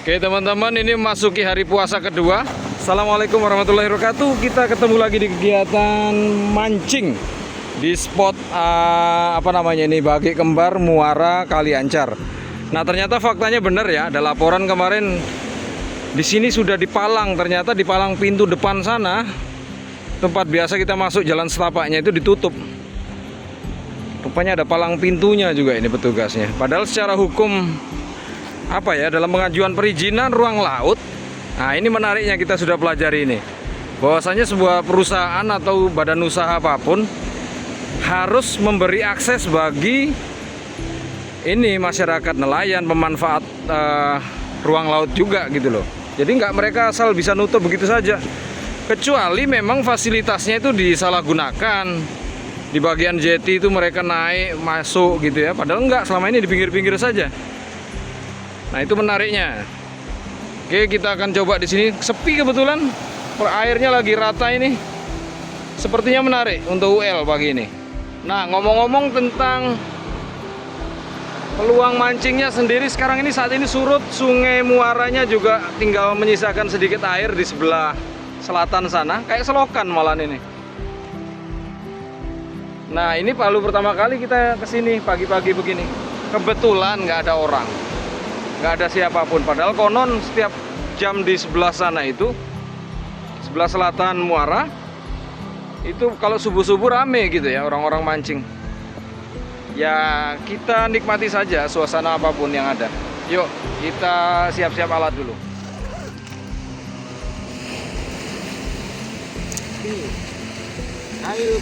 Oke teman-teman, ini memasuki hari puasa kedua. Assalamualaikum warahmatullahi wabarakatuh. Kita ketemu lagi di kegiatan mancing di spot Bagi Kembar, Muara, Kali Ancar. Nah ternyata faktanya benar ya, ada laporan kemarin di sini sudah dipalang. Ternyata di palang pintu depan sana, tempat biasa kita masuk jalan setapaknya itu ditutup. Rupanya ada palang pintunya juga ini petugasnya. Padahal secara hukum dalam pengajuan perizinan ruang laut. Nah ini menariknya, kita sudah pelajari ini, bahwasanya sebuah perusahaan atau badan usaha apapun harus memberi akses bagi ini masyarakat nelayan, pemanfaat ruang laut juga gitu loh. Jadi nggak mereka asal bisa nutup begitu saja, kecuali memang fasilitasnya itu disalahgunakan. Di bagian jeti itu mereka naik masuk gitu ya, padahal nggak, selama ini di pinggir-pinggir saja. Nah itu menariknya. Oke, kita akan coba di sini. Sepi kebetulan, airnya lagi rata ini. Sepertinya menarik untuk UL pagi ini. Nah ngomong-ngomong tentang peluang mancingnya sendiri, sekarang ini saat ini surut, sungai Muaranya juga tinggal menyisakan sedikit air di sebelah selatan sana, kayak selokan malah ini. Nah ini Palu pertama kali kita kesini pagi-pagi begini. Kebetulan nggak ada orang, nggak ada siapapun. Padahal konon setiap jam di sebelah sana itu, sebelah selatan Muara, itu kalau subuh-subuh rame gitu ya, orang-orang mancing. Ya kita nikmati saja suasana apapun yang ada. Yuk kita siap-siap alat dulu. Kail.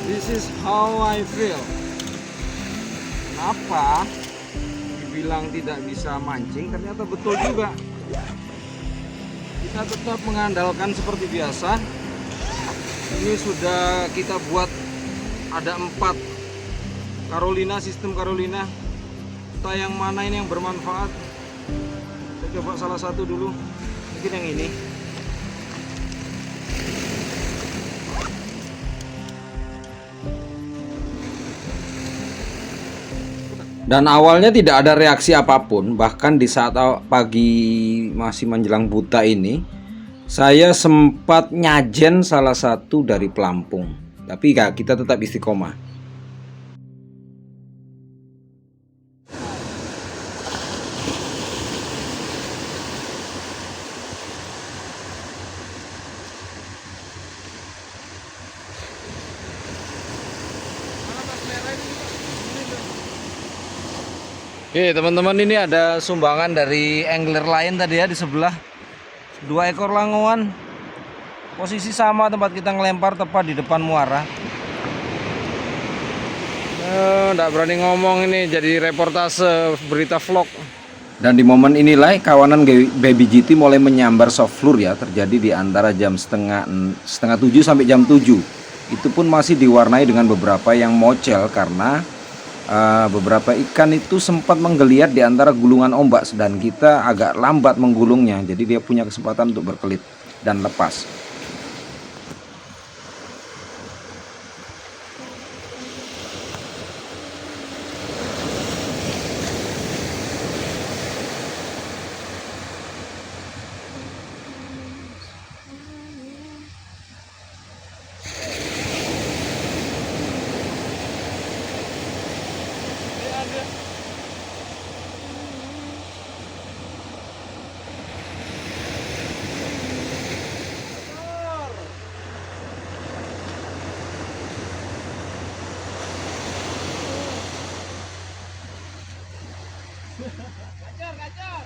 This is how I feel. Kenapa dibilang tidak bisa mancing? Ternyata betul juga. Kita tetap mengandalkan seperti biasa. Ini sudah kita buat ada 4 Carolina, sistem Carolina. Entah yang mana ini yang bermanfaat. Kita coba salah satu dulu. Mungkin yang ini. Dan awalnya tidak ada reaksi apapun. Bahkan di saat pagi masih menjelang buta ini, saya sempat nyajen salah satu dari pelampung. Tapi kita tetap istiqomah. Oke teman-teman, ini ada sumbangan dari angler lain tadi ya di sebelah. 2 ekor langowan. Posisi sama tempat kita ngelempar, tepat di depan Muara. Nggak berani ngomong ini, jadi reportase berita vlog. Dan di momen inilah kawanan Baby GT mulai menyambar soft lure ya, terjadi di antara jam setengah 7 sampai jam 7. Itu pun masih diwarnai dengan beberapa yang mocel karena beberapa ikan itu sempat menggeliat di antara gulungan ombak, dan kita agak lambat menggulungnya, jadi dia punya kesempatan untuk berkelit dan lepas. Gacor.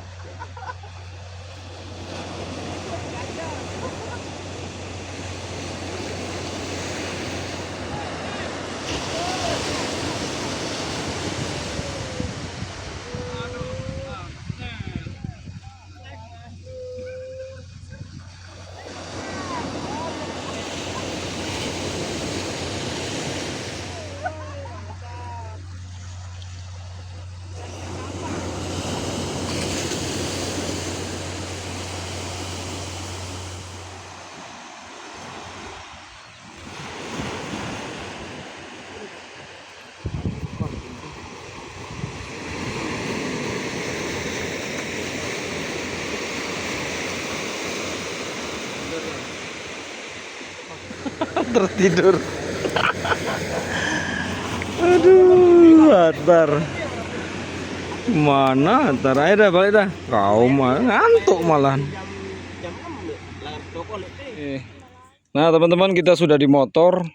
tertidur. Aduh, Atar. Mana Atar? Ayo dah balik dah. Kau mah ngantuk malah. Nah, teman-teman, kita sudah di motor.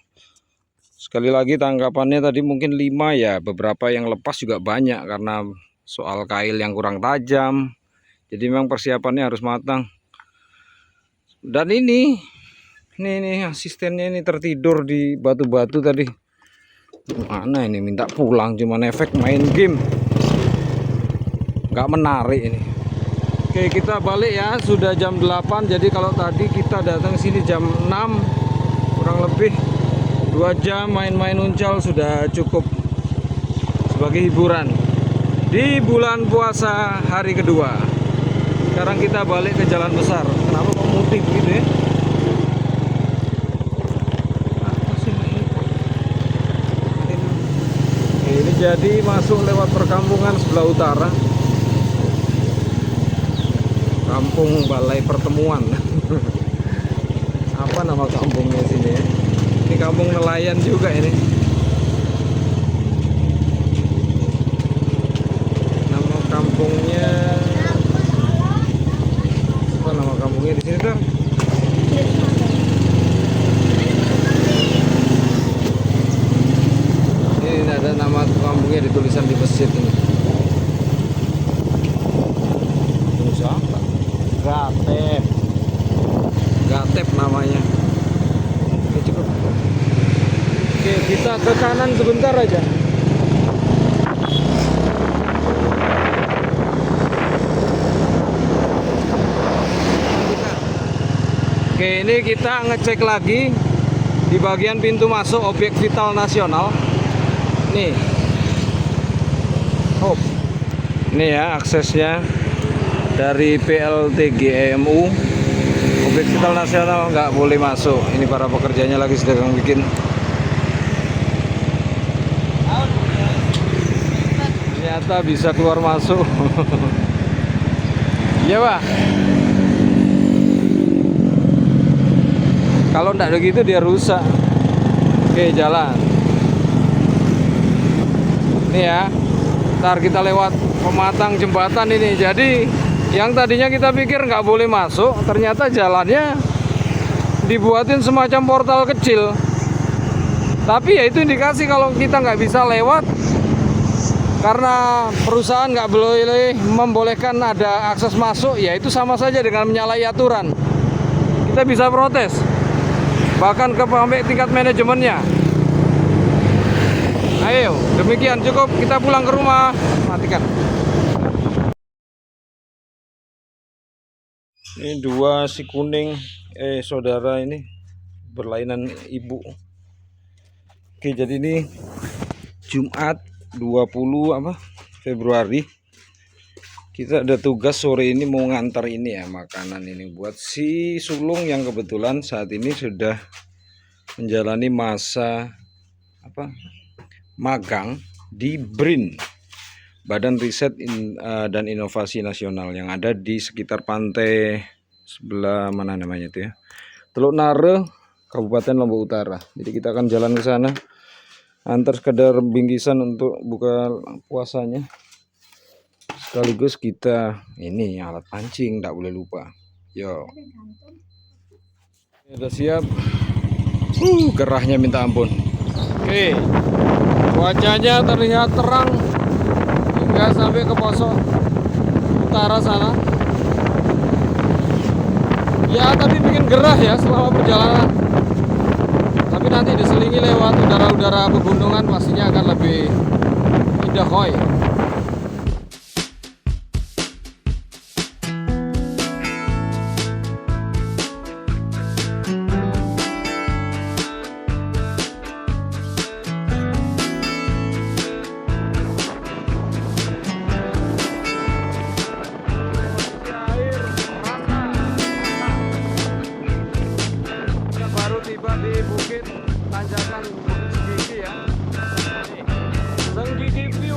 Sekali lagi tangkapannya tadi mungkin 5 ya. Beberapa yang lepas juga banyak karena soal kail yang kurang tajam. Jadi memang persiapannya harus matang. Dan ini asistennya ini tertidur di batu-batu tadi. Mana ini minta pulang, cuman efek main game. Nggak menarik ini. Oke, kita balik ya, sudah jam 8. Jadi kalau tadi kita datang sini jam 6 kurang lebih 2 jam main-main uncal sudah cukup sebagai hiburan di bulan puasa hari kedua. Sekarang kita balik ke jalan besar. Kenapa kok mudik gitu ya? Ini jadi masuk lewat perkampungan sebelah utara. Kampung Balai Pertemuan. Apa nama kampungnya sini ya? Ini kampung nelayan juga ini. Nama kampungnya apa nama kampungnya di sini tuh? Ini ada nama kampungnya ditulisan di masjid ini. Gatep. Gatep namanya. Oke, cukup. Oke, kita ke kanan sebentar aja. Oke, ini kita ngecek lagi di bagian pintu masuk objek vital nasional. Nih. Oh. Ini ya aksesnya dari PLTG EMU. Objek vital nasional nggak boleh masuk. Ini para pekerjanya lagi sedang bikin. Ternyata bisa keluar masuk. Iya, Pak. Kalau nggak begitu dia rusak. Oke, jalan. Ini ya. Ntar kita lewat pematang jembatan ini. Jadi yang tadinya kita pikir nggak boleh masuk, ternyata jalannya dibuatin semacam portal kecil. Tapi ya itu indikasi kalau kita nggak bisa lewat karena perusahaan nggak boleh membolehkan ada akses masuk. Ya itu sama saja dengan menyalahi aturan. Kita bisa protes, bahkan ke sampai tingkat manajemennya. Ayo, demikian cukup, kita pulang ke rumah. Matikan. Ini dua si kuning, saudara ini berlainan ibu. Oke, jadi ini Jumat 20 Februari. Kita ada tugas sore ini mau ngantar ini ya, makanan ini buat si sulung yang kebetulan saat ini sudah menjalani masa magang di BRIN, Badan Riset dan Inovasi Nasional, yang ada di sekitar pantai sebelah mana namanya itu ya, Teluk Nare, Kabupaten Lombok Utara. Jadi kita akan jalan ke sana, antar sekedar bingkisan untuk buka puasanya. Sekaligus kita ini alat pancing, tak boleh lupa. Yo, udah siap. Gerahnya minta ampun. Oke, wajahnya terlihat terang hingga sampai ke posok utara sana. Ya, tapi bikin gerah ya selama perjalanan. Tapi nanti diselingi lewat udara-udara pegunungan pastinya akan lebih indah hoy. Tiba di bukit tanjakan Bukit Senggigi ya. Senggigi View.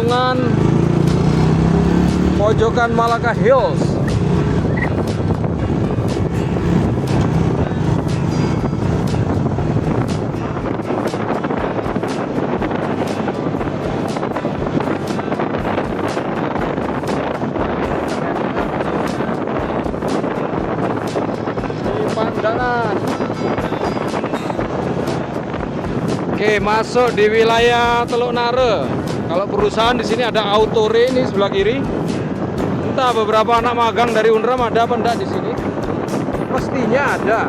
pegunungan pojokan Malaka Hills. Oke, masuk di wilayah Teluk Nare. Kalau perusahaan di sini ada Autore ini sebelah kiri. Entah beberapa anak magang dari Unram ada apa enggak di sini? Pastinya ada.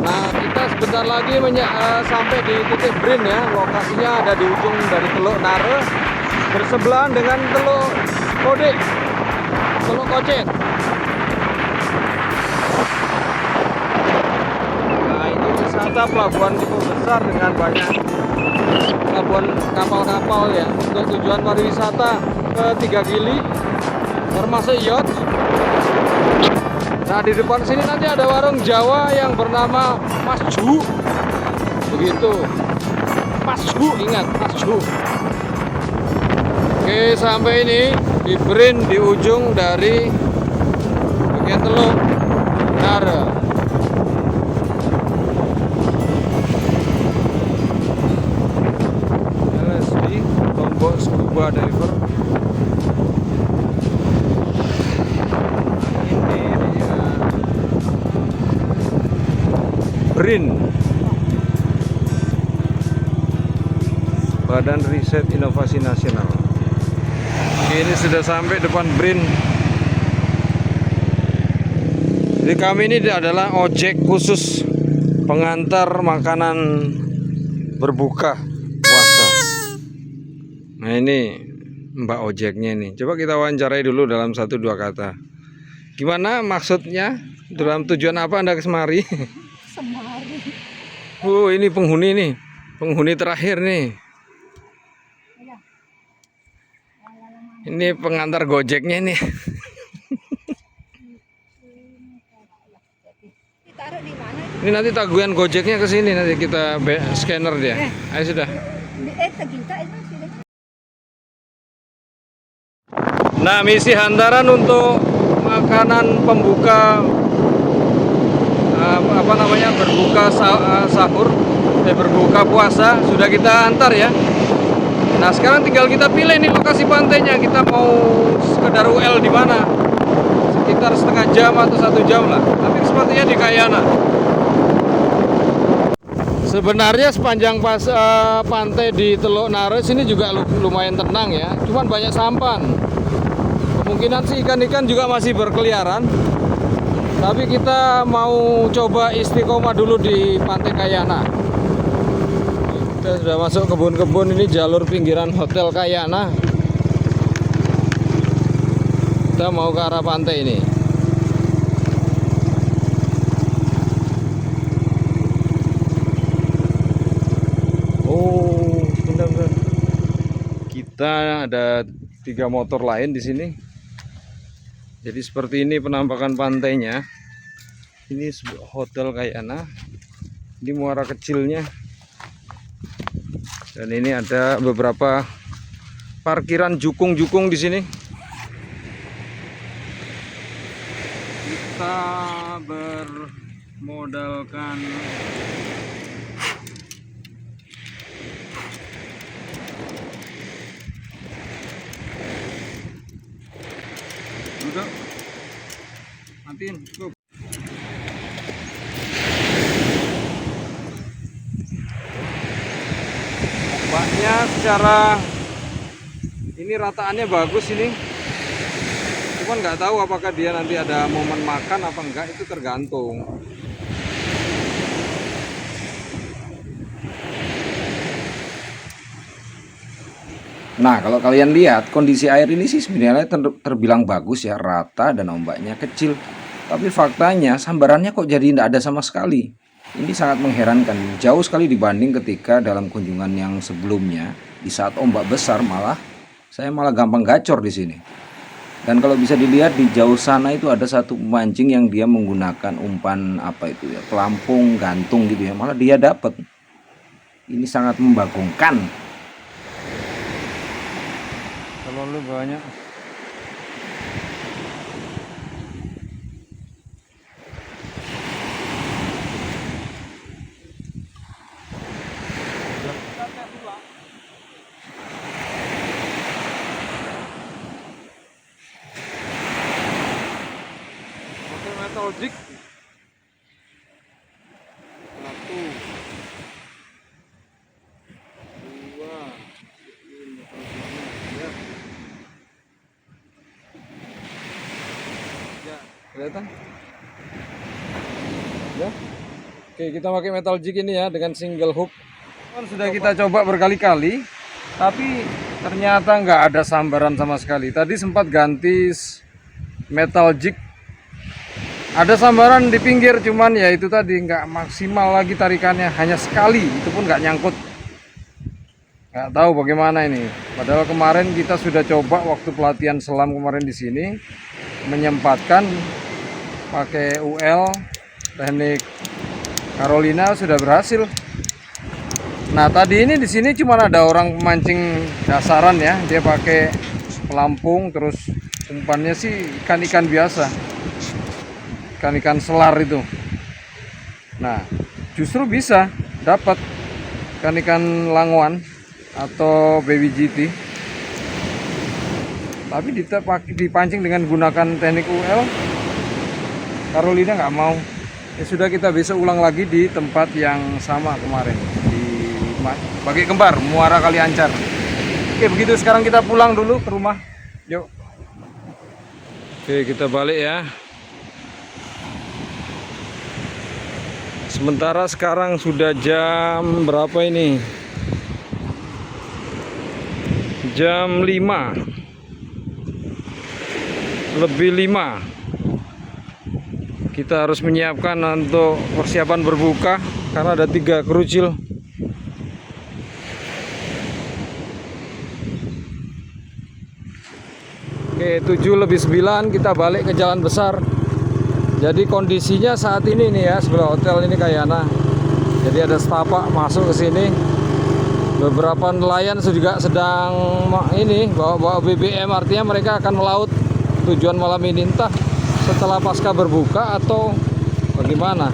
Nah, kita sebentar lagi sampai di titik Brin ya. Lokasinya ada di ujung dari Teluk Nare, bersebelahan dengan Teluk Kode. Teluk Kocet. Nah, ini wisata pelabuhan tipe besar dengan banyak pelabuhan kapal-kapal ya untuk tujuan pariwisata ke 3 Gili, termasuk yacht. Nah, di depan sini nanti ada warung Jawa yang bernama Mas Ju. Begitu. Mas Ju, ingat Mas Ju. Oke, sampai ini di Brin di ujung dari bagian Teluk Nare. LSD Lombok Scuba Diver. Ini dia Brin, Badan Riset Inovasi Nasional. Ini sudah sampai depan Brin. Jadi kami ini adalah ojek khusus pengantar makanan berbuka puasa. Nah, ini Mbak ojeknya nih. Coba kita wawancarai dulu dalam 1-2 kata. Gimana maksudnya? Dalam tujuan apa Anda kesemari? Semari. Ini penghuni nih. Penghuni terakhir nih. Ini pengantar Gojeknya nih. Ditaruh di mana itu? Ini nanti tagihan Gojeknya ke sini, nanti kita scanner dia. Ayo sudah. Teginta itu sini. Nah, misi hantaran untuk makanan pembuka berbuka sahur, berbuka puasa sudah kita antar ya. Nah, sekarang tinggal kita pilih nih lokasi pantainya. Kita mau sekedar UL di mana? Sekitar setengah jam atau 1 jam lah. Tapi sepertinya di Kayana. Sebenarnya sepanjang pantai di Teluk Nare sini juga lumayan tenang ya. Cuman banyak sampan. Kemungkinan sih ikan-ikan juga masih berkeliaran. Tapi kita mau coba istiqomah dulu di Pantai Kayana. Kita sudah masuk kebun-kebun, ini jalur pinggiran Hotel Kayana. Kita mau ke arah pantai ini. Oh, benar-benar. Kita ada 3 motor lain di sini. Jadi seperti ini penampakan pantainya. Ini Hotel Kayana. Ini muara kecilnya. Dan ini ada beberapa parkiran jukung-jukung di sini. Kita bermodalkan duduk, matiin, cukup. Ombaknya secara ini rataannya bagus ini. Cuman nggak tahu apakah dia nanti ada momen makan apa enggak, itu tergantung. Nah, kalau kalian lihat kondisi air ini sih sebenarnya terbilang bagus ya, rata dan ombaknya kecil. Tapi faktanya sambarannya kok jadi tidak ada sama sekali. Ini sangat mengherankan, jauh sekali dibanding ketika dalam kunjungan yang sebelumnya. Di saat ombak besar saya malah gampang gacor di sini. Dan kalau bisa dilihat di jauh sana itu ada satu pemancing yang dia menggunakan umpan apa itu ya, pelampung gantung gitu ya, malah dia dapat. Ini sangat membagongkan. Terlalu banyak. Metal jig. Satu, dua, ini ya. Ya, kelihatan? Ya. Oke, kita pakai metal jig ini ya dengan single hook. Kan sudah kita coba berkali-kali, tapi ternyata nggak ada sambaran sama sekali. Tadi sempat ganti metal jig. Ada sambaran di pinggir, cuman ya itu tadi nggak maksimal lagi tarikannya, hanya sekali, itu pun nggak nyangkut. Nggak tahu bagaimana ini. Padahal kemarin kita sudah coba waktu pelatihan selam kemarin di sini, menyempatkan pakai UL teknik Carolina sudah berhasil. Nah tadi ini di sini cuma ada orang pemancing dasaran ya, dia pakai pelampung, terus umpannya sih ikan-ikan biasa. Ikan-ikan selar itu. Nah, justru bisa dapat ikan-ikan langwan atau baby GT. Tapi dipancing dengan gunakan teknik UL, Carolina nggak mau. Ya sudah, kita besok ulang lagi di tempat yang sama kemarin di Bagi Kembar, Muara Kali Ancar. Oke, begitu sekarang kita pulang dulu ke rumah. Yuk. Oke, kita balik ya. Sementara sekarang sudah jam berapa ini? Jam 5 lebih 5. Kita harus menyiapkan untuk persiapan berbuka karena ada 3 kerucil. Oke, 7 lebih 9 kita balik ke jalan besar. Jadi kondisinya saat ini nih ya, sebelah hotel ini Kayana. Jadi ada setapak masuk ke sini. Beberapa nelayan juga sedang ini bawa BBM, artinya mereka akan melaut tujuan malam ini, entah setelah pasca berbuka atau bagaimana.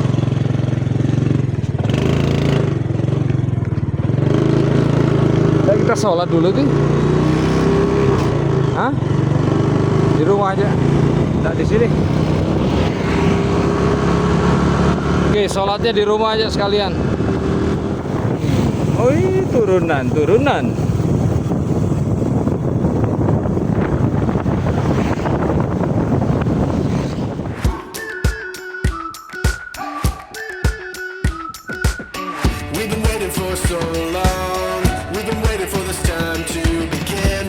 Ya, kita sholat dulu sih. Hah? Di rumah aja, tidak di sini. Oke, sholatnya di rumah aja sekalian. Oh, turunan. We've been waiting for so long. We've been waiting for this time to begin.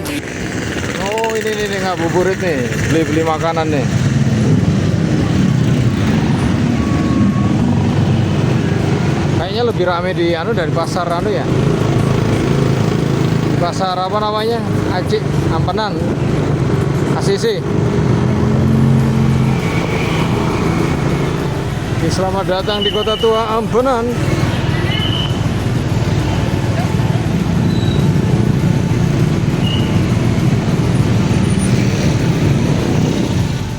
Oh, ini ngabuburit nih, beli makanan nih. Kayaknya lebih rame di dari pasar ya. Di pasar apa namanya? Acik, Ampenan, ACC. Selamat datang di Kota Tua Ampenan.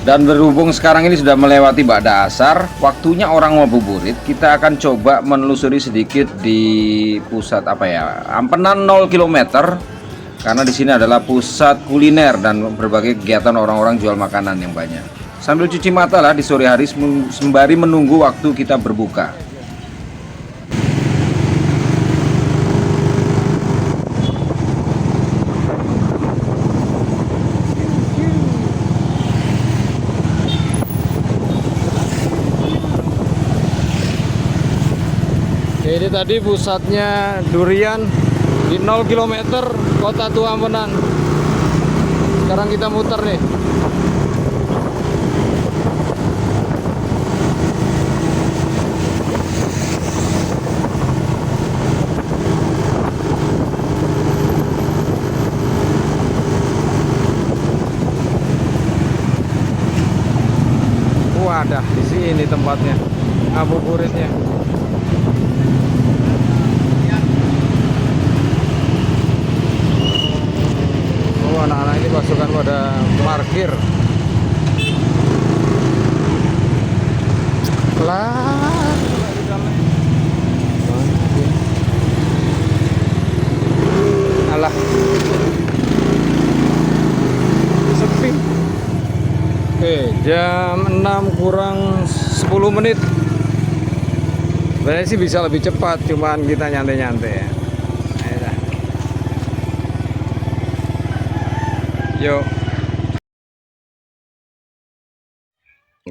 Dan berhubung sekarang ini sudah melewati ba'da asar, waktunya orang ngabuburit. Kita akan coba menelusuri sedikit di pusat Ampenan 0 km. Karena di sini adalah pusat kuliner dan berbagai kegiatan orang-orang jual makanan yang banyak. Sambil cuci mata lah di sore hari sembari menunggu waktu kita berbuka. Ini tadi pusatnya durian di 0 km Kota Tua Ampenan. Sekarang kita muter nih. ini tempatnya ngabuburitnya. Oh, anak-anak ini pasukan pada parkir. Lah, alah, sepi. Oke, jam 6 kurang 10 menit. Sebenarnya sih bisa lebih cepat, cuman kita nyantai-nyantai ya. Ayolah. Yuk.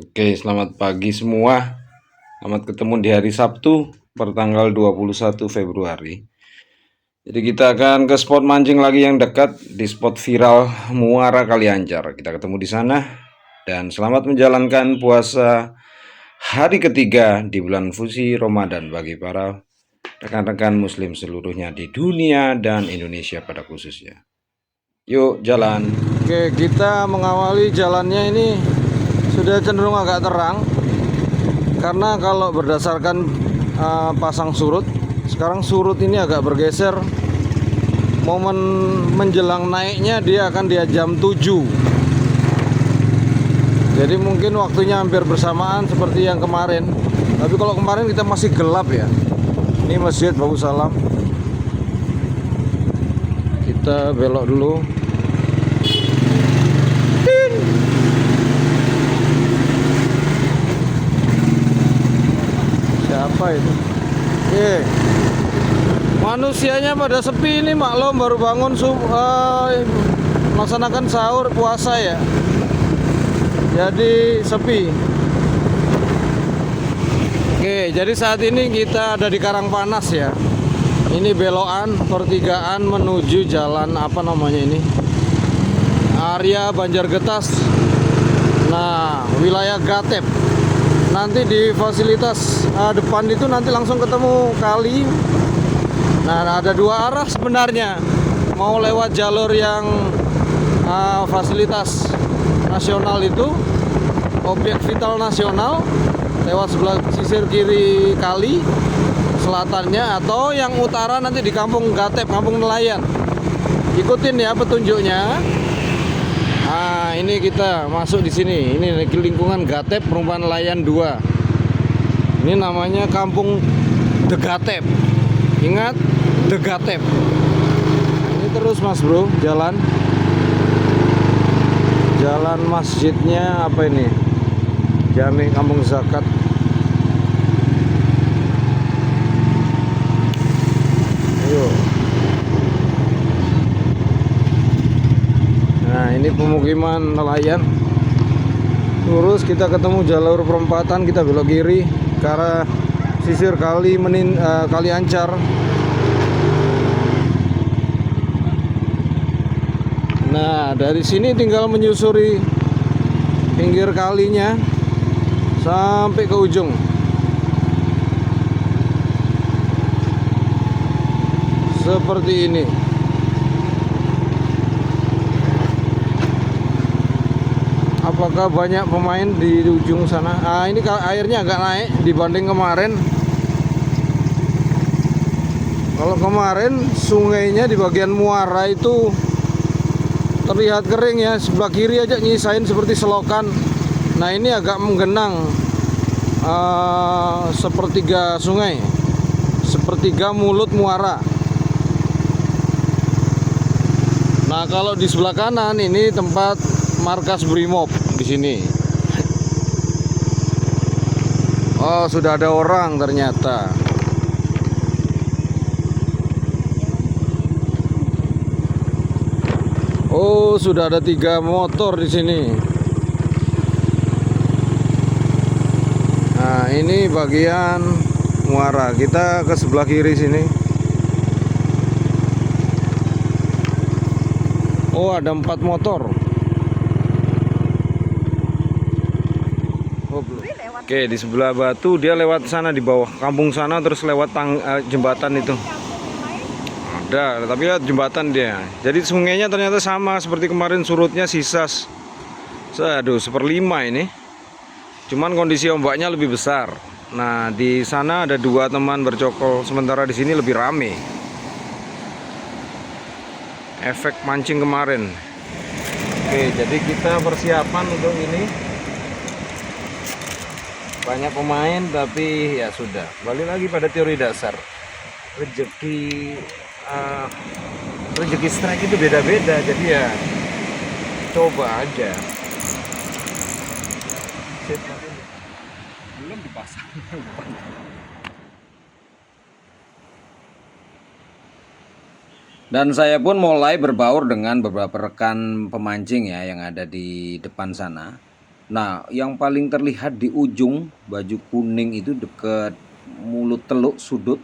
Oke, selamat pagi semua. Selamat ketemu di hari Sabtu, pertanggal 21 Februari. Jadi kita akan ke spot mancing lagi yang dekat, di spot viral Muara Kaliancar. Kita ketemu di sana. Dan selamat menjalankan puasa hari ketiga di bulan suci Ramadan bagi para rekan-rekan muslim seluruhnya di dunia dan Indonesia pada khususnya. Yuk jalan. Oke, kita mengawali jalannya ini sudah cenderung agak terang. Karena kalau berdasarkan pasang surut, sekarang surut ini agak bergeser. Momen menjelang naiknya dia akan di jam 7. Jadi mungkin waktunya hampir bersamaan seperti yang kemarin. Tapi kalau kemarin kita masih gelap ya. Ini Masjid Babu Salam. Kita belok dulu. Siapa itu? Manusianya pada sepi ini, maklum baru bangun melaksanakan sahur puasa ya. Jadi sepi. Oke, jadi saat ini kita ada di Karangpanas ya. Ini belokan pertigaan menuju jalan apa namanya ini? Area Banjargetas. Nah, wilayah Gatep. Nanti di fasilitas depan itu nanti langsung ketemu kali. Nah, ada dua arah sebenarnya. Mau lewat jalur yang fasilitas nasional itu, objek vital nasional, lewat sebelah sisir kiri kali selatannya, atau yang utara nanti di Kampung Gatep, Kampung Nelayan. Ikutin ya petunjuknya. Nah, ini kita masuk di sini. Ini lingkungan Gatep, Perumahan Nelayan 2. Ini namanya Kampung The Gatep. Ingat, The Gatep. Ini terus Mas Bro, jalan masjidnya apa ini? Jami Kampung Zakat. Ayo. Nah, ini pemukiman nelayan. Terus kita ketemu jalur perempatan, kita belok kiri ke arah sisir Kaliancar. Nah, dari sini tinggal menyusuri pinggir kalinya sampai ke ujung. Seperti ini. Apakah banyak pemain di ujung sana? Ah, ini airnya agak naik dibanding kemarin. Kalau kemarin sungainya di bagian muara itu terlihat kering ya, sebelah kiri aja nyisain seperti selokan. Nah, ini agak menggenang, sepertiga sungai, sepertiga mulut muara. Nah, kalau di sebelah kanan ini tempat markas Brimob di sini. Oh, sudah ada orang ternyata. Oh, sudah ada 3 motor di sini. Nah, ini bagian muara. Kita ke sebelah kiri sini. Oh, ada 4 motor. Oke, di sebelah batu dia lewat sana di bawah kampung sana, terus lewat jembatan itu. Ada, tapi lihat jembatan dia. Jadi sungainya ternyata sama seperti kemarin surutnya sisa. Aduh, 1/5 ini. Cuman kondisi ombaknya lebih besar. Nah, di sana ada 2 teman bercokol, sementara di sini lebih rame. Efek mancing kemarin. Oke, jadi kita persiapan untuk ini. Banyak pemain tapi ya sudah. Balik lagi pada teori dasar. Rezeki strike itu beda-beda, jadi ya coba aja. Belum dipasang. Dan saya pun mulai berbaur dengan beberapa rekan pemancing ya yang ada di depan sana. Nah, yang paling terlihat di ujung baju kuning itu dekat mulut teluk sudut.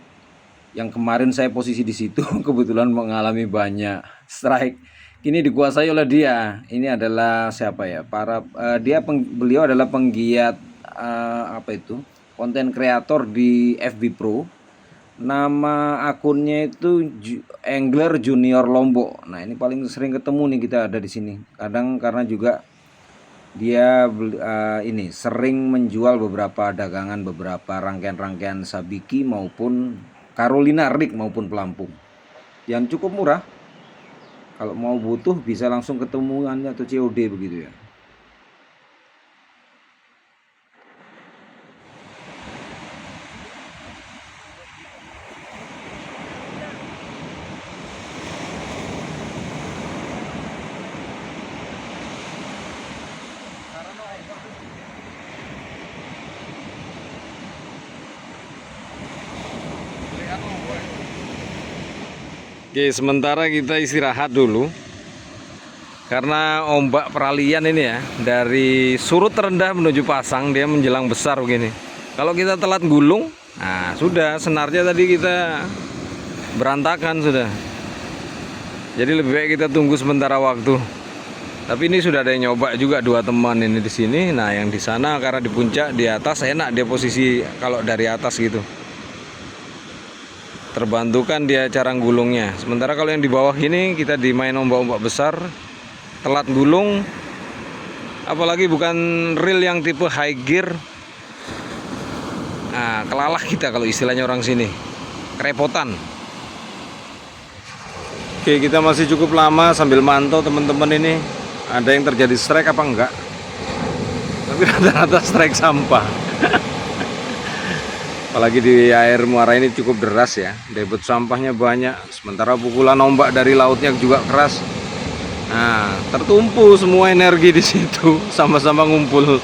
Yang kemarin saya posisi di situ kebetulan mengalami banyak strike. Kini dikuasai oleh dia. Ini adalah siapa ya? Beliau adalah penggiat konten kreator di FB Pro. Nama akunnya itu Angler Junior Lombok. Nah, ini paling sering ketemu nih kita ada di sini. Kadang karena juga dia ini sering menjual beberapa dagangan, beberapa rangkaian-rangkaian sabiki maupun Carolina rig maupun pelampung yang cukup murah. Kalau mau butuh bisa langsung ketemuan atau COD begitu ya. Oke, sementara kita istirahat dulu karena ombak peralihan ini ya, dari surut terendah menuju pasang dia menjelang besar begini. Kalau kita telat gulung, nah sudah senarnya tadi kita berantakan sudah. Jadi lebih baik kita tunggu sementara waktu. Tapi ini sudah ada yang nyoba juga 2 teman ini di sini. Nah, yang di sana karena di puncak, di atas enak dia posisi kalau dari atas gitu. Terbantukan dia cara gulungnya. Sementara kalau yang di bawah ini kita dimain ombak-ombak besar, telat gulung, apalagi bukan reel yang tipe high gear. Nah, kelalah kita kalau istilahnya orang sini, kerepotan. Oke, kita masih cukup lama sambil mantau teman-teman ini ada yang terjadi strike apa enggak. Tapi rata-rata strike sampah. Apalagi di air muara ini cukup deras ya, debit sampahnya banyak. Sementara pukulan ombak dari lautnya juga keras. Nah, tertumpu semua energi di situ, sama-sama ngumpul.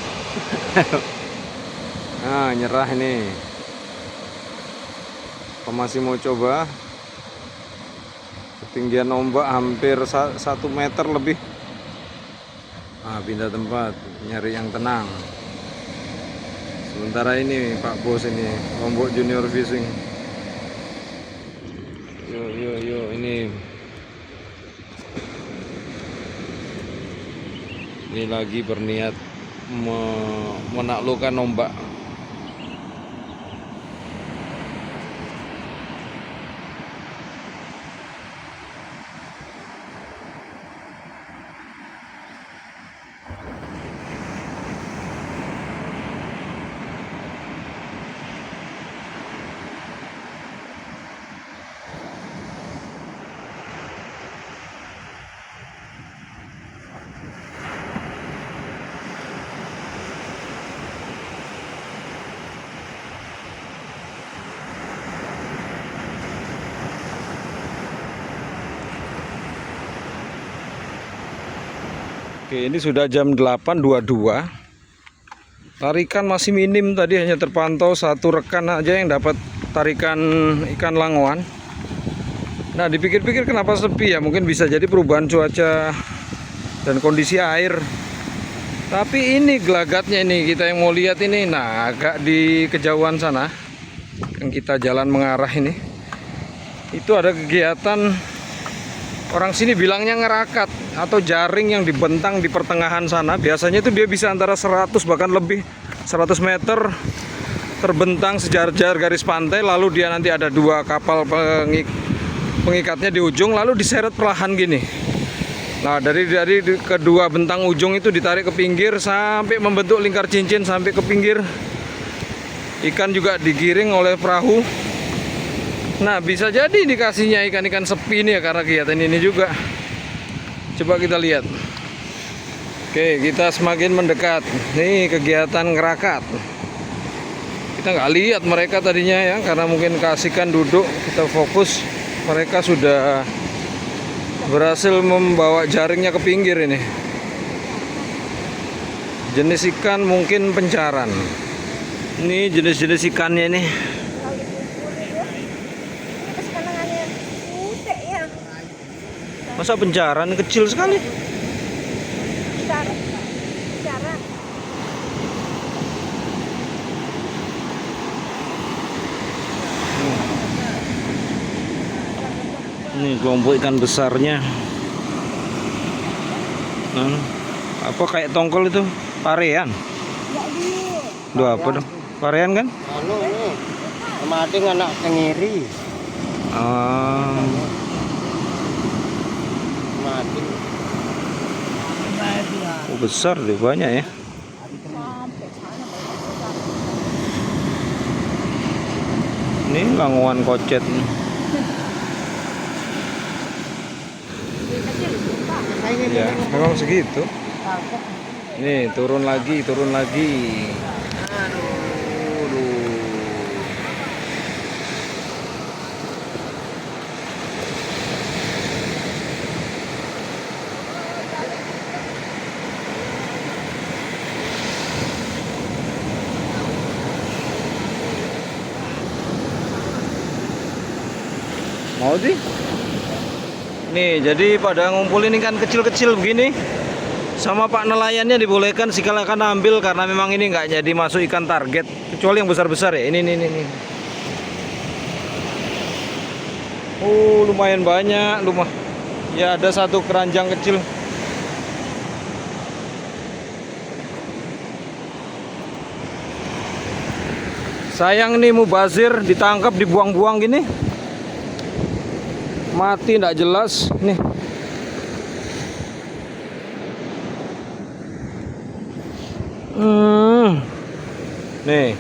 Nah, nyerah ini. Apa masih mau coba? Ketinggian ombak hampir 1 meter lebih. Nah, pindah tempat, nyari yang tenang. Sementara ini Pak Bos ini Lombok Junior Fishing. Yuk ini lagi berniat menaklukkan ombak. Oke, ini sudah jam 8.22. Tarikan masih minim, tadi hanya terpantau 1 rekan aja yang dapat tarikan ikan langoan. Nah, dipikir-pikir kenapa sepi ya? Mungkin bisa jadi perubahan cuaca dan kondisi air. Tapi ini gelagatnya ini, kita yang mau lihat ini. Nah, agak di kejauhan sana yang kita jalan mengarah ini, itu ada kegiatan. Orang sini bilangnya ngerakat atau jaring yang dibentang di pertengahan sana. Biasanya itu dia bisa antara 100 bahkan lebih 100 meter terbentang sejajar garis pantai. Lalu dia nanti ada 2 kapal pengikatnya di ujung, lalu diseret perlahan gini. Nah, dari kedua bentang ujung itu ditarik ke pinggir sampai membentuk lingkar cincin sampai ke pinggir. Ikan juga digiring oleh perahu. Nah, bisa jadi dikasihnya ikan-ikan sepi ini ya karena kegiatan ini juga. Coba kita lihat. Oke, kita semakin mendekat. Nih kegiatan ngerakat. Kita nggak lihat mereka tadinya ya karena mungkin kasihkan duduk. Kita fokus. Mereka sudah berhasil membawa jaringnya ke pinggir ini. Jenis ikan mungkin pencaran. Ini jenis-jenis ikannya ini. Masa pencaran kecil sekali? Ini kelompok ikan besarnya. Apa kayak tongkol itu? Parean. Duh apa dong? Parean kan? Anu ini Mading anak kengiri. Mading. Oh, besar deh, banyak ya. Ini languan kocet. Ya, memang segitu. Nih, turun lagi, turun lagi. Aduh. Mau sih? Nih, jadi pada ngumpulin ikan kecil-kecil begini sama Pak nelayannya dibolehkan silakan ambil karena memang ini nggak jadi masuk ikan target kecuali yang besar-besar ya. Ini. Oh, lumayan banyak, ya ada satu keranjang kecil. Sayang nih mubazir ditangkap dibuang-buang gini. Mati nggak jelas nih. Nih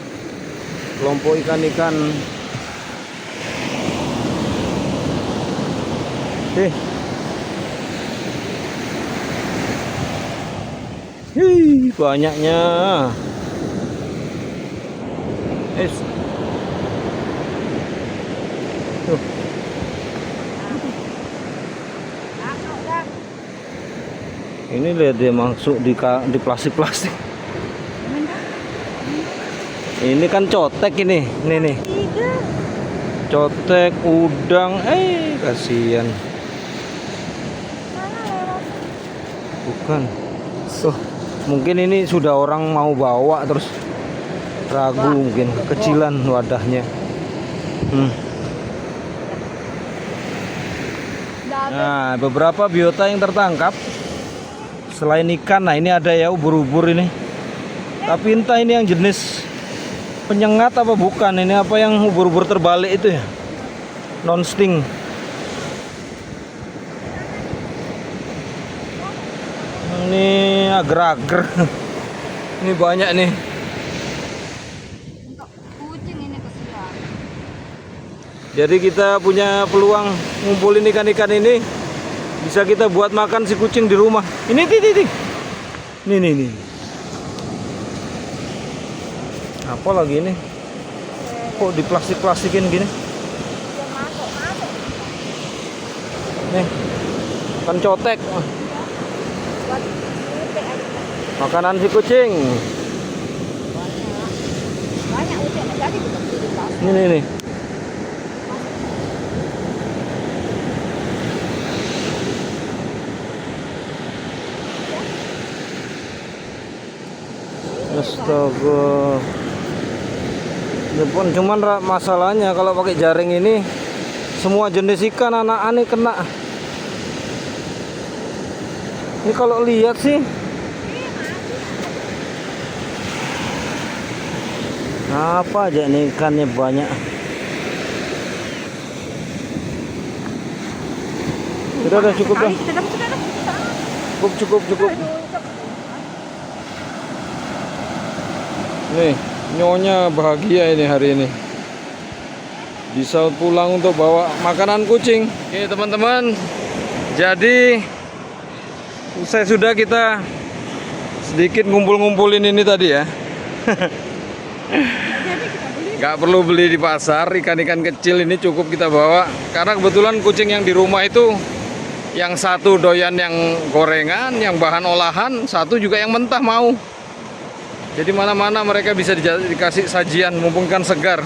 kelompok ikan-ikan. Banyaknya. Tuh. Ini lihat dia masuk di plastik-plastik. Ini kan cotek ini. Nih. Cotek, udang. Kasihan. Bukan. Tuh, mungkin ini sudah orang mau bawa terus ragu mungkin kecilan wadahnya. Nah, beberapa biota yang tertangkap selain ikan, nah ini ada ya ubur-ubur ini. Tapi entah ini yang jenis penyengat apa bukan. Ini apa yang ubur-ubur terbalik itu ya? Non sting. Ini agar-agar. Ini banyak nih. Jadi kita punya peluang ngumpulin ikan-ikan ini. Bisa kita buat makan si kucing di rumah. Ini titik. Nih. Apa lagi ini? Kok di plastik-plastikin gini? Nih. Kan cotek. Makanan si kucing. Nih. Astaga. Cuman masalahnya kalau pakai jaring ini semua jenis ikan anak-anak kena. Ini kalau lihat sih apa aja nih ikannya banyak. Udah cukup dah. Cukup. Nih, nyonya bahagia ini hari ini. Bisa pulang untuk bawa makanan kucing. Oke teman-teman, jadi usai sudah kita sedikit ngumpul-ngumpulin ini tadi ya. Gak perlu beli di pasar, ikan-ikan kecil ini cukup kita bawa. Karena kebetulan kucing yang di rumah itu yang satu doyan yang gorengan, yang bahan olahan, satu juga yang mentah mau. Jadi mana-mana mereka bisa dikasih sajian, mumpung kan segar.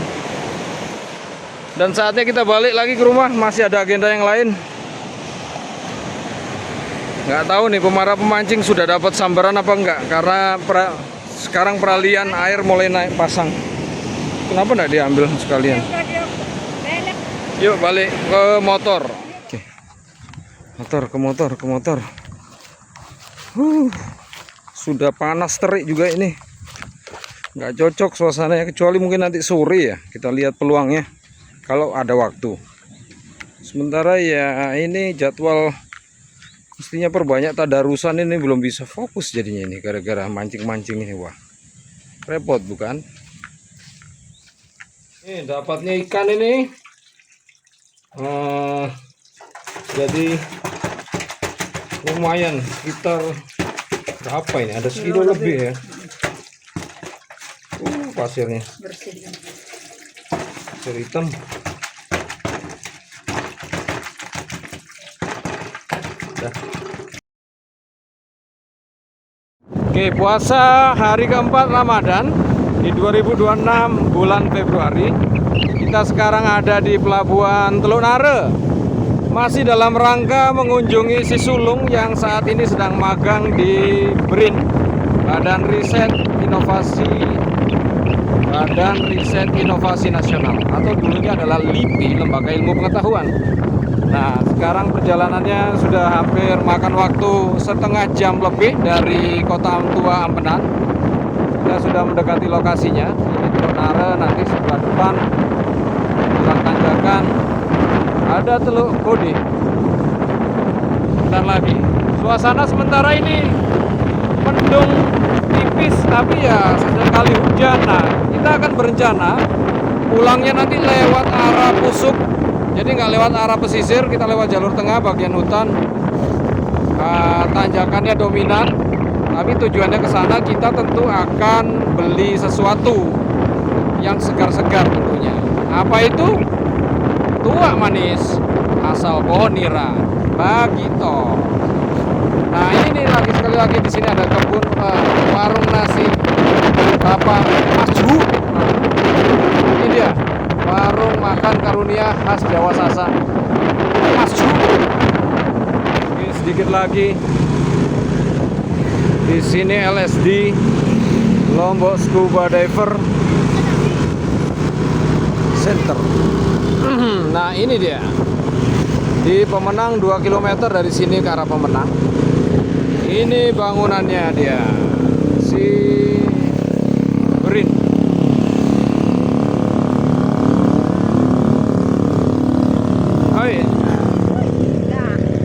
Dan saatnya kita balik lagi ke rumah, masih ada agenda yang lain. Nggak tahu nih pemarah pemancing sudah dapat sambaran apa enggak, karena sekarang peralihan air mulai naik pasang. Kenapa nggak diambil sekalian? Yuk balik ke motor. Oke. Ke motor. Sudah panas terik juga ini. Nggak cocok suasananya, kecuali mungkin nanti sore ya. Kita lihat peluangnya kalau ada waktu. Sementara ya ini jadwal mestinya perbanyak tadarusan ini belum bisa fokus jadinya ini gara-gara mancing-mancing ini. Wah, repot bukan? Ini dapatnya ikan ini. Jadi lumayan, sekitar berapa ini? Ada sekilo lebih ya. Pasirnya. Pasir hitam. Oke, puasa hari keempat Ramadan di 2026 bulan Februari. Kita sekarang ada di Pelabuhan Teluk Nare. Masih dalam rangka mengunjungi si sulung yang saat ini sedang magang di BRIN, Badan Riset Inovasi Nasional, atau dulunya adalah LIPI, Lembaga Ilmu Pengetahuan. Nah, sekarang perjalanannya sudah hampir makan waktu setengah jam lebih dari Kota Tua Ampenan. Kita sudah mendekati lokasinya. Ini Teluk Nare, nanti sebelah depan jalan tanjakan ada Teluk Kodi. Bentar lagi. Suasana sementara ini mendung tipis, tapi ya sesekali hujan. Nah, kita akan berencana pulangnya nanti lewat arah Pusuk. Jadi nggak lewat arah pesisir, kita lewat jalur tengah bagian hutan. Tanjakannya dominan, tapi tujuannya ke sana kita tentu akan beli sesuatu yang segar-segar tentunya. Apa itu? Tuak manis asal pohon nira, Bagito. Nah ini sekali lagi di sini ada kebun warung nasi Bapak Masju. Ini dia warung makan karunia khas Jawa Sasak, Masju. Oke, sedikit lagi di sini LSD, Lombok Scuba Diver Center. Nah ini dia di Pemenang, 2 km dari sini ke arah Pemenang. Ini bangunannya dia, si BRIN. Oh iya.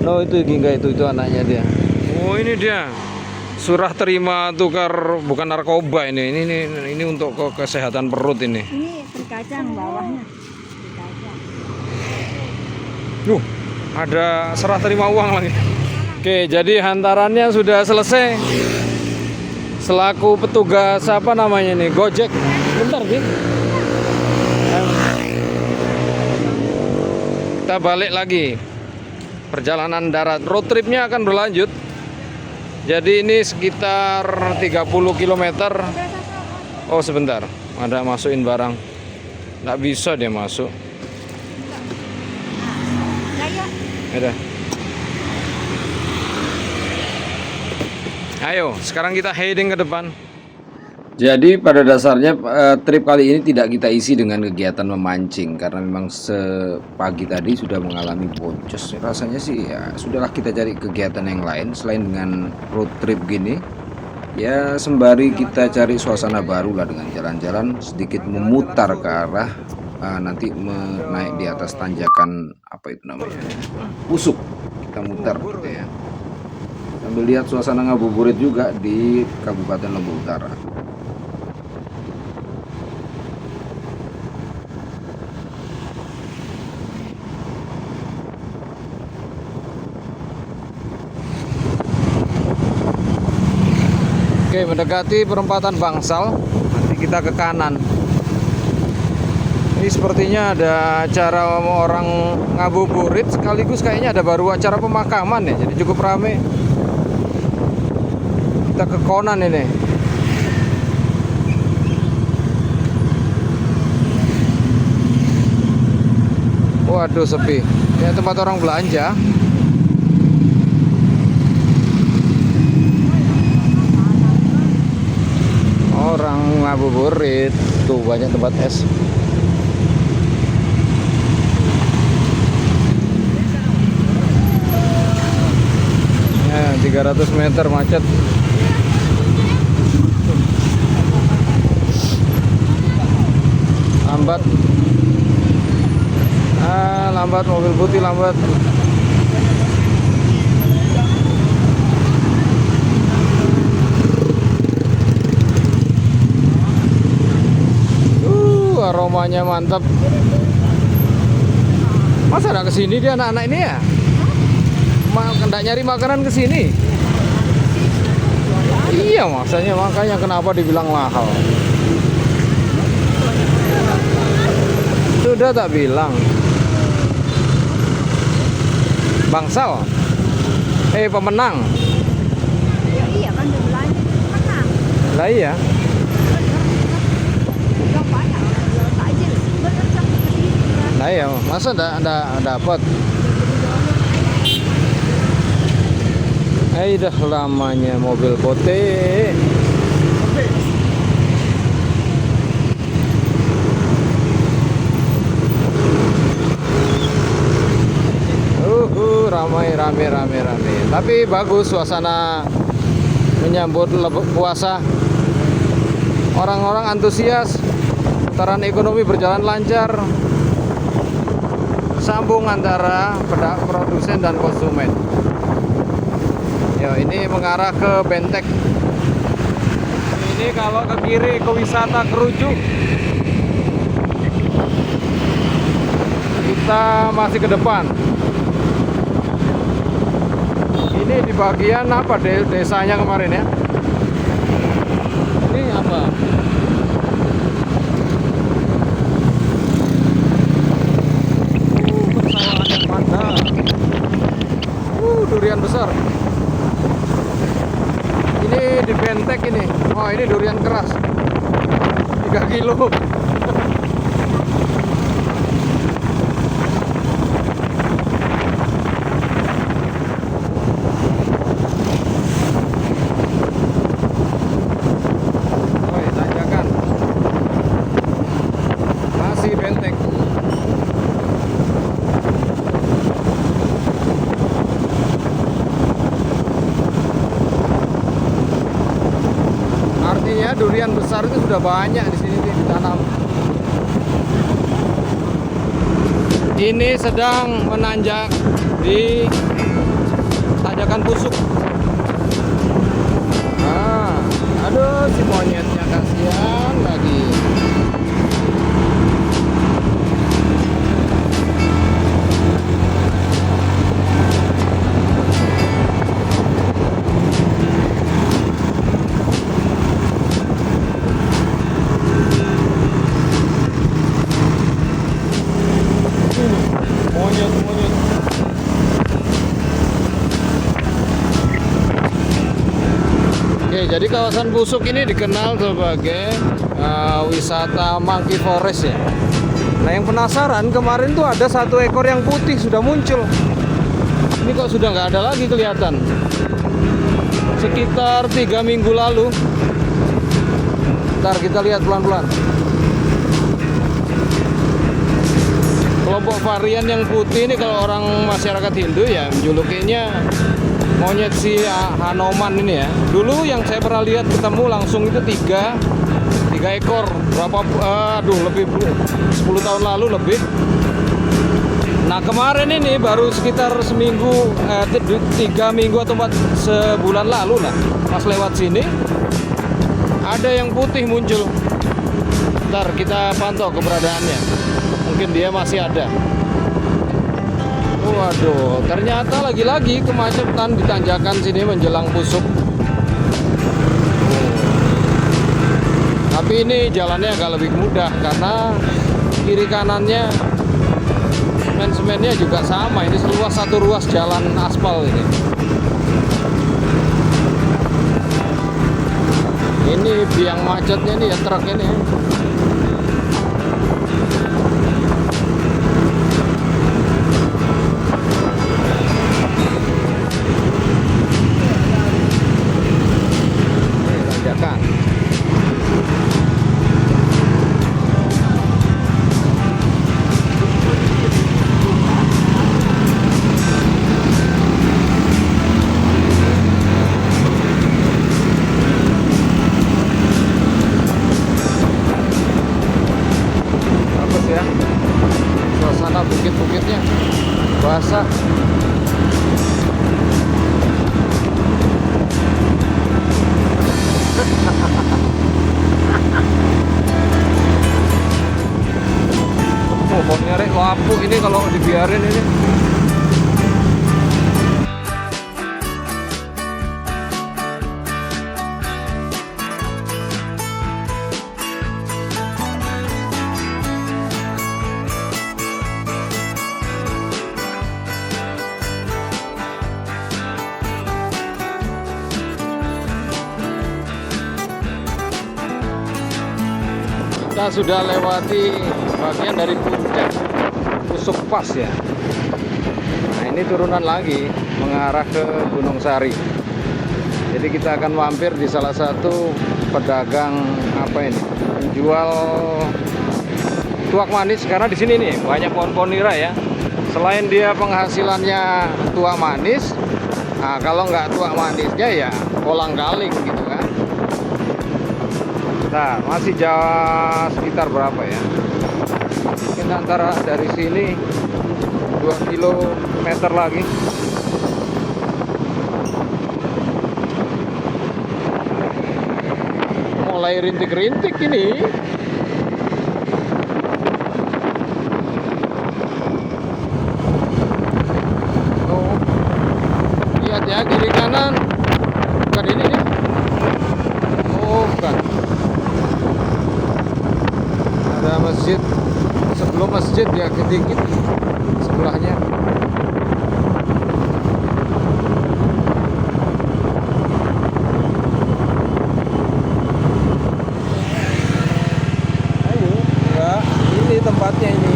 No itu Gingga, itu anaknya dia. Oh ini dia surah terima tukar, bukan narkoba ini. Ini untuk kesehatan perut ini. Ini terkacang bawahnya. Ada serah terima uang lagi. Oke, jadi hantarannya sudah selesai. Selaku petugas apa namanya nih, Gojek. Bentar sih. Kita balik lagi. Perjalanan darat, road tripnya akan berlanjut. Jadi ini sekitar 30 km. Oh sebentar, ada masukin barang. Nggak bisa dia masuk. Ada. Ayo, sekarang kita heading ke depan. Jadi pada dasarnya trip kali ini tidak kita isi dengan kegiatan memancing, karena memang sepagi tadi sudah mengalami boncos. Rasanya sih ya sudahlah, kita cari kegiatan yang lain selain dengan road trip gini. Ya sembari kita cari suasana baru lah dengan jalan-jalan sedikit memutar ke arah nanti naik di atas tanjakan apa itu namanya, Pusuk. Kita mutar gitu ya. Kita sambil lihat suasana ngabuburit juga di Kabupaten Lombok Utara. Oke, mendekati perempatan Bangsal, nanti kita ke kanan. Ini sepertinya ada acara orang ngabuburit sekaligus kayaknya ada baru acara pemakaman ya, jadi cukup rame. Kita ke konan ini. Waduh, sepi. Ya, tempat orang belanja. Orang ngabuburit. Tuh banyak tempat es. Ya, 300 meter macet. Lambat. Lambat, mobil putih lambat. Aromanya mantap. Masa ada kesini dia anak-anak ini ya? Nggak nyari makanan kesini? Iya, makanya kenapa dibilang mahal? Sudah tak bilang. Bangsal. Pemenang. Iya kan udah belanja menang. Lah iya. Nah ya, masa enggak dapat? Dah lamanya mobil putih. Ramai. Tapi bagus suasana menyambut puasa. Orang-orang antusias. Putaran ekonomi berjalan lancar. Sambung antara produsen dan konsumen. Yo, ini mengarah ke Bentek. Ini kalau ke kiri ke wisata Kerujuk. Kita masih ke depan. Ini di bagian apa desanya kemarin ya? Ini apa? Durian besar. Ini di Bentek ini. Oh, ini durian keras. 3 kilo. Oh, tanjakan. Masih Bentek. Artinya durian besar itu sudah banyak di sini ditanam. Ini sedang menanjak di tanjakan Pusuk. Aduh, si monyetnya kasihan lagi. Monyet. Oke, jadi kawasan Pusuk ini dikenal sebagai wisata Monkey Forest ya. Nah, yang penasaran kemarin tuh ada 1 ekor yang putih sudah muncul. Ini kok sudah nggak ada lagi kelihatan. Sekitar 3 minggu lalu. Ntar kita lihat pelan-pelan. Kelompok varian yang putih ini kalau orang masyarakat Hindu ya menjulukinya monyet si Hanoman ini ya. Dulu yang saya pernah lihat ketemu langsung itu 3 ekor. Lebih 10 tahun lalu lebih. Nah kemarin ini baru sekitar seminggu, 3 minggu atau 4 sebulan lalu lah, pas lewat sini ada yang putih muncul. Ntar kita pantau keberadaannya, mungkin dia masih ada. Waduh, ternyata lagi-lagi kemacetan di tanjakan sini menjelang Pusuk. Tapi ini jalannya agak lebih mudah karena kiri kanannya semen-semennya juga sama. Ini seluas satu ruas jalan aspal ini. Ini biang macetnya nih ya, truk ini. Tanjakan. Ya, suasana bukit-bukitnya basah. Pohonnya rek lapuk ini kalau dibiarin ini. Kita sudah lewati bagian dari puncak Pusuk Pas ya. Nah ini turunan lagi mengarah ke Gunung Sari. Jadi kita akan mampir di salah satu pedagang apa ini, menjual tuak manis, karena di sini nih banyak pohon-pohon nira ya. Selain dia penghasilannya tuak manis, nah kalau nggak tuak manisnya ya kolang-kaling gitu kan. Nah, masih jauh sekitar berapa ya? Mungkin antara dari sini 2 kilometer lagi. Mulai rintik-rintik ini. Oh, lihat ya kiri kanan. Bukan ini nih. Oh, bukan. Ada masjid, sebelum masjid ya sedikit sebelahnya. Ayo, enggak, ini tempatnya ini.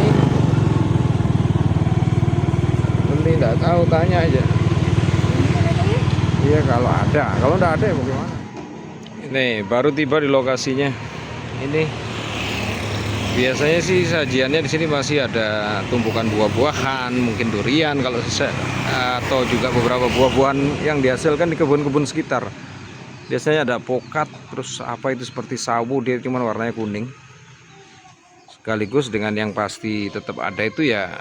Beli enggak tahu, tanya aja. Iya kalau ada, kalau enggak ada ya bagaimana? Ini baru tiba di lokasinya. Ini biasanya sih sajiannya di sini masih ada tumpukan buah-buahan, mungkin durian kalau atau juga beberapa buah-buahan yang dihasilkan di kebun-kebun sekitar. Biasanya ada pokat, terus apa itu seperti sawu, dia cuma warnanya kuning. Sekaligus dengan yang pasti tetap ada itu ya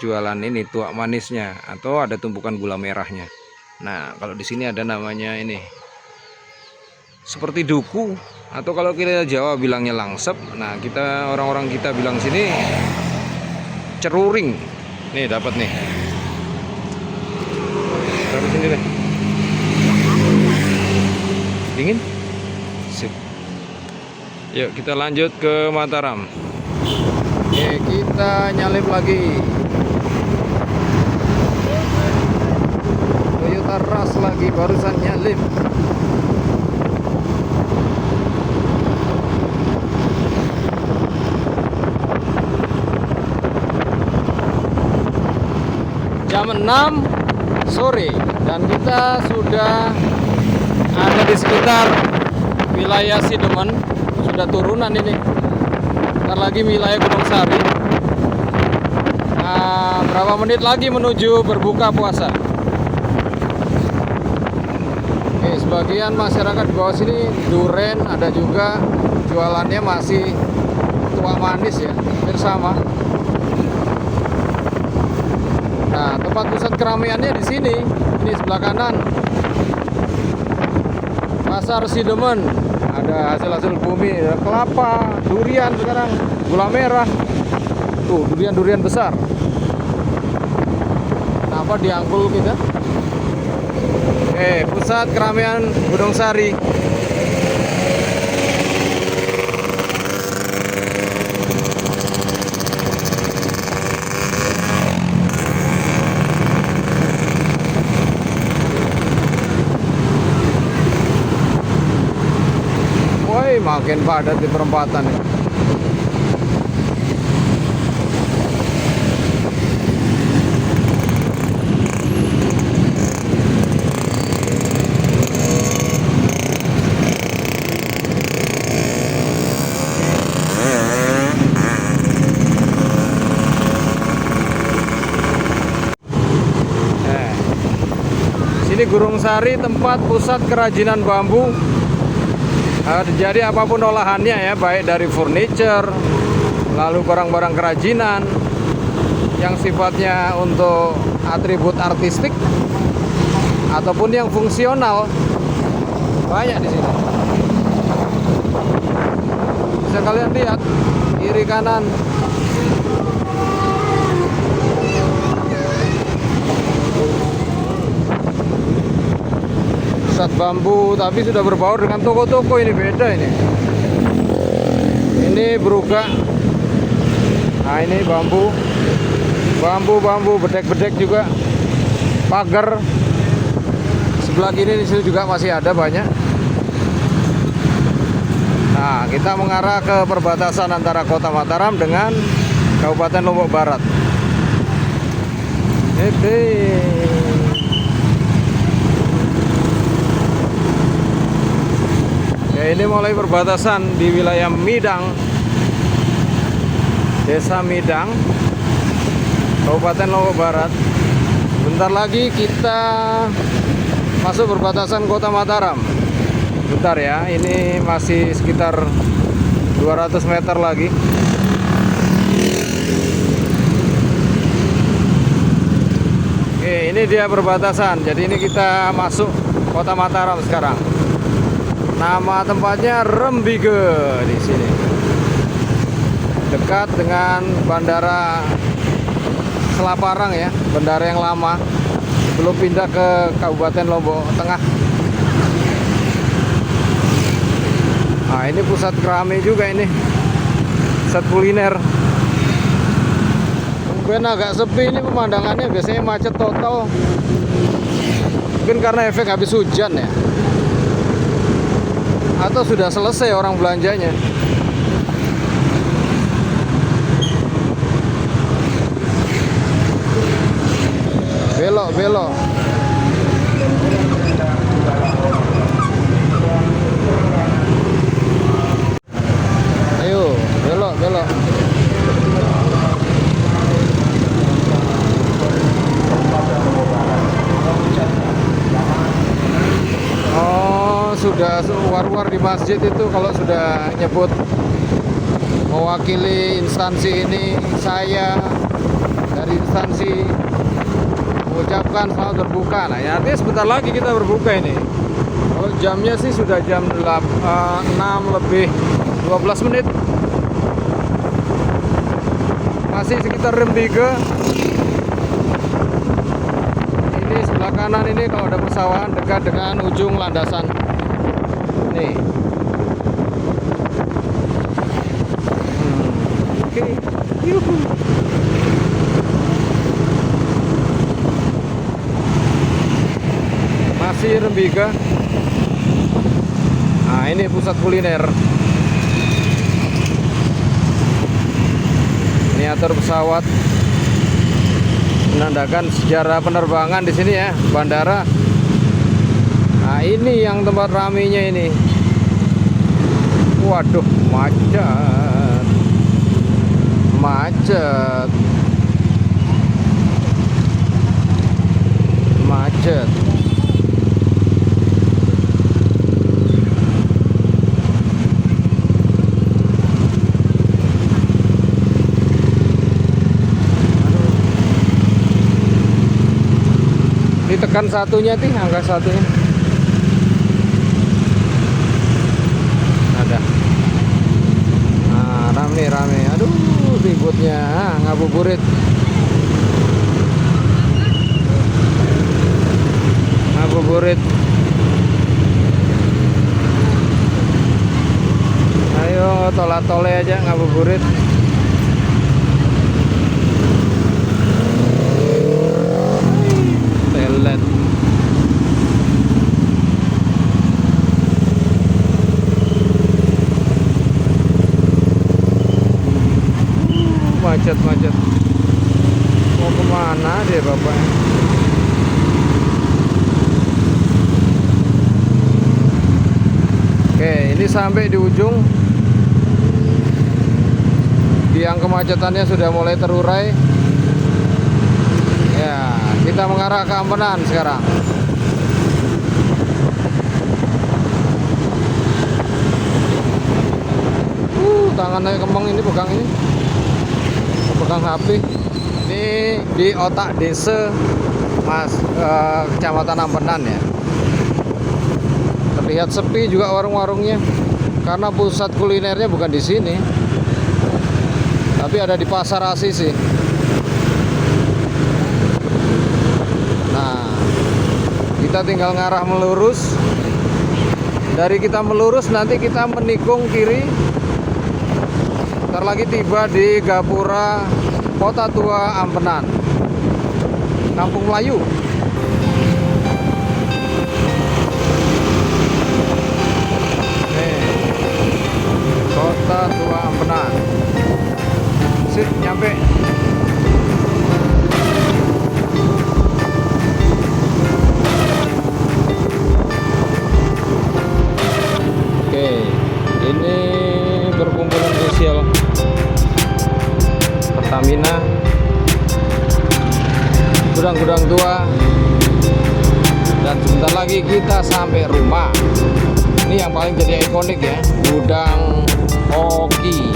jualan ini tuak manisnya atau ada tumpukan gula merahnya. Nah, kalau di sini ada namanya ini seperti duku, atau kalau kita Jawa bilangnya langsep. Nah kita orang-orang kita bilang sini ceruring. Nih dapat nih. Taruh sini deh. Dingin? Sip. Yuk kita lanjut ke Mataram. Oke, kita nyalip lagi. Toyota Rush lagi barusan nyalip. Jam 6 sore dan kita sudah ada di sekitar wilayah Sidemen. Sudah turunan ini, ntar lagi wilayah Gunung Sari. Nah, berapa menit lagi menuju berbuka puasa. Oke, sebagian masyarakat di bawah sini duren, ada juga jualannya masih tuak manis ya, hampir sama. tempat pusat keramaiannya di sini. Ini sebelah kanan. Pasar Sidemen. Ada hasil-hasil bumi, ada kelapa, durian sekarang, gula merah. Tuh, durian-durian besar. Kenapa diangkul kita? Pusat keramaian Gunung Sari. Woi, makin padat di perempatan ya. Sini Gunung Sari, tempat pusat kerajinan bambu. Jadi apapun olahannya ya, baik dari furniture, lalu barang-barang kerajinan yang sifatnya untuk atribut artistik ataupun yang fungsional, banyak di sini. Bisa kalian lihat kiri kanan. Pusat bambu, tapi sudah berbaur dengan toko-toko. Ini beda ini. Ini berugak. Nah, ini bambu. Bambu, bedek-bedek juga. Pagar. Sebelah kiri di sini juga masih ada banyak. Nah, kita mengarah ke perbatasan antara Kota Mataram dengan Kabupaten Lombok Barat. Ini mulai perbatasan di wilayah Midang, Desa Midang, Kabupaten Lombok Barat. Bentar lagi kita masuk perbatasan Kota Mataram. Bentar ya, ini masih sekitar 200 meter lagi. Oke, ini dia perbatasan. Jadi ini kita masuk Kota Mataram sekarang. Nama tempatnya Rembige di sini. Dekat dengan Bandara Selaparang ya, bandara yang lama sebelum pindah ke Kabupaten Lombok Tengah. Nah, ini pusat keramaian juga ini. Pusat kuliner. Mungkin agak sepi ini pemandangannya, biasanya macet total. Mungkin karena efek habis hujan ya. Atau sudah selesai orang belanjanya. Belok. Ayo, belok. Sudah war-war di masjid itu kalau sudah nyebut mewakili instansi ini, saya dari instansi mengucapkan selamat berbuka. Nah, ya, artinya sebentar lagi kita berbuka ini. Kalau jamnya sih sudah jam 6 lebih 12 menit. Masih sekitar Rembige. Ini sebelah kanan ini kalau ada persawahan dekat dengan ujung landasan. Nih. Oke. Yuhu. Masih Rembige. Nah, ini pusat kuliner. Miniatur pesawat menandakan sejarah penerbangan di sini ya, bandara. Nah, ini yang tempat ramainya ini. Waduh, macet. tekan satunya Ti, angka satunya. Ada. Nah, rame. Aduh, ributnya. Ngabuburit. Ngabuburit. Ayo, tole aja ngabuburit. Telet. Macet. Mau kemana deh bapaknya? Oke, ini sampai di ujung. Tiang kemacetannya sudah mulai terurai. Ya, kita mengarah ke Ampenan sekarang. Tangannya kemeng ini pegang ini. Pegang HP. Ini di otak desa Kecamatan Ampenan ya. Terlihat sepi juga warung-warungnya karena pusat kulinernya bukan di sini, tapi ada di Pasar Asih sih. Nah, kita tinggal ngarah melurus. Dari kita melurus nanti kita menikung kiri. Ntar lagi tiba di Gapura Kota Tua Ampenan, Kampung Melayu. Kota Tua Ampenan. Sip, nyampe. Oke, ini perkumpulan sosial Pertamina, gudang-gudang tua, dan sebentar lagi kita sampai rumah. Ini yang paling jadi ikonik ya, gudang Oki.